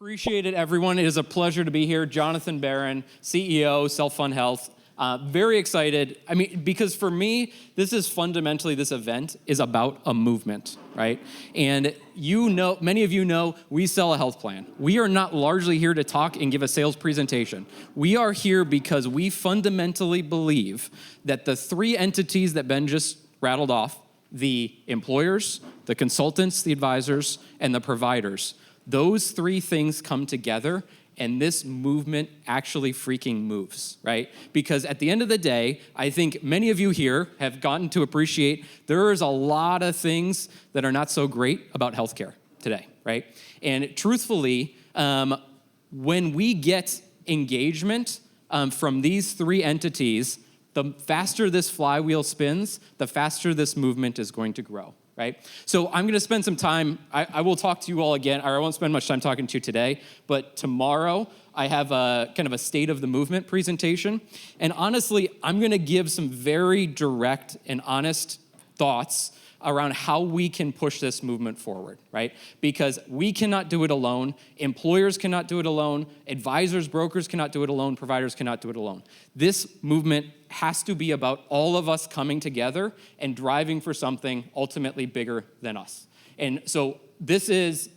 Appreciate it, everyone. It is a pleasure to be here. Jonathan Baran, CEO, Self-Fund Health. Very excited. I mean, because for me, this event is about a movement, right? And you know, many of you know, we sell a health plan. We are not largely here to talk and give a sales presentation. We are here because we fundamentally believe that the three entities that Ben just rattled off, the employers, the consultants, the advisors, and the providers, those three things come together and this movement actually freaking moves, right? Because at the end of the day, I think many of you here have gotten to appreciate there is a lot of things that are not so great about healthcare today, right? And truthfully, when we get engagement from these three entities, the faster this flywheel spins, the faster this movement is going to grow. Right? So I'm going to spend some time, I will talk to you all again, or I won't spend much time talking to you today, but tomorrow I have a kind of a state of the movement presentation. And honestly, I'm going to give some very direct and honest thoughts around how we can push this movement forward, right? Because we cannot do it alone. Employers cannot do it alone. Advisors, brokers cannot do it alone. Providers cannot do it alone. This movement has to be about all of us coming together and driving for something ultimately bigger than us. And so this is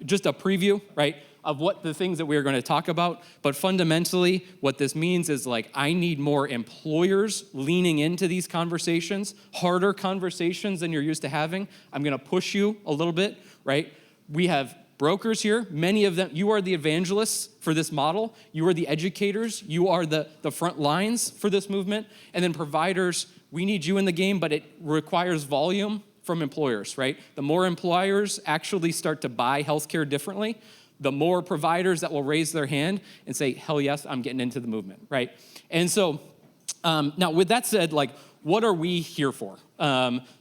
just a preview, right, of what the things that we're going to talk about. But fundamentally, what this means is like, I need more employers leaning into these conversations, harder conversations than you're used to having. I'm going to push you a little bit, right? We have brokers here, many of them, you are the evangelists for this model. You are the educators. You are the front lines for this movement. And then providers, we need you in the game, but it requires volume from employers, right? The more employers actually start to buy healthcare differently, the more providers that will raise their hand and say, hell yes, I'm getting into the movement, right? And so now with that said, like, what are we here for?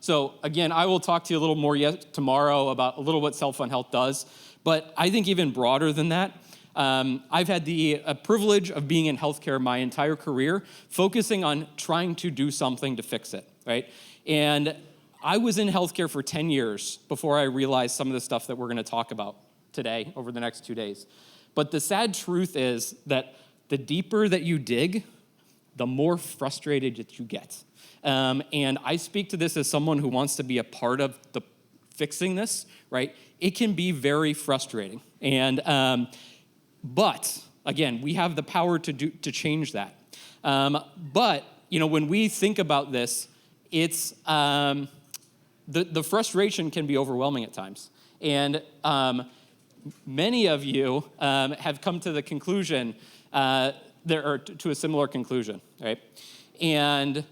So again, I will talk to you a little more tomorrow about a little what Self-Fund Health does, but I think even broader than that, I've had the privilege of being in healthcare my entire career, focusing on trying to do something to fix it, right? And I was in healthcare for 10 years before I realized some of the stuff that we're gonna talk about today over the next 2 days. But the sad truth is that the deeper that you dig, the more frustrated that you get. And I speak to this as someone who wants to be a part of the fixing this, right? It can be very frustrating. And, but again, we have the power to change that. But, you know, when we think about this, it's, the frustration can be overwhelming at times. And many of you have come to the conclusion, or to a similar conclusion, right? And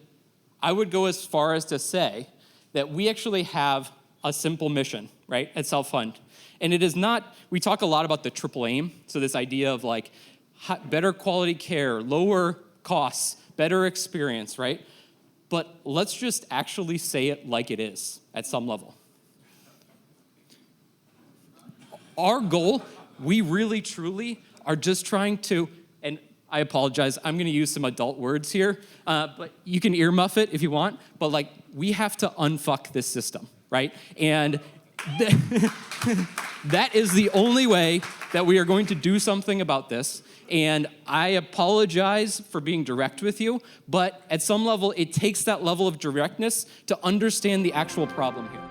I would go as far as to say that we actually have a simple mission, right, at Self-Fund. And it is not, we talk a lot about the triple aim, so this idea of like better quality care, lower costs, better experience, right? But let's just actually say it like it is at some level. Our goal, we really, truly are just trying to, and I apologize, I'm gonna use some adult words here, but you can earmuff it if you want, but like, we have to unfuck this system, right? And that is the only way that we are going to do something about this. And I apologize for being direct with you, but at some level, it takes that level of directness to understand the actual problem here.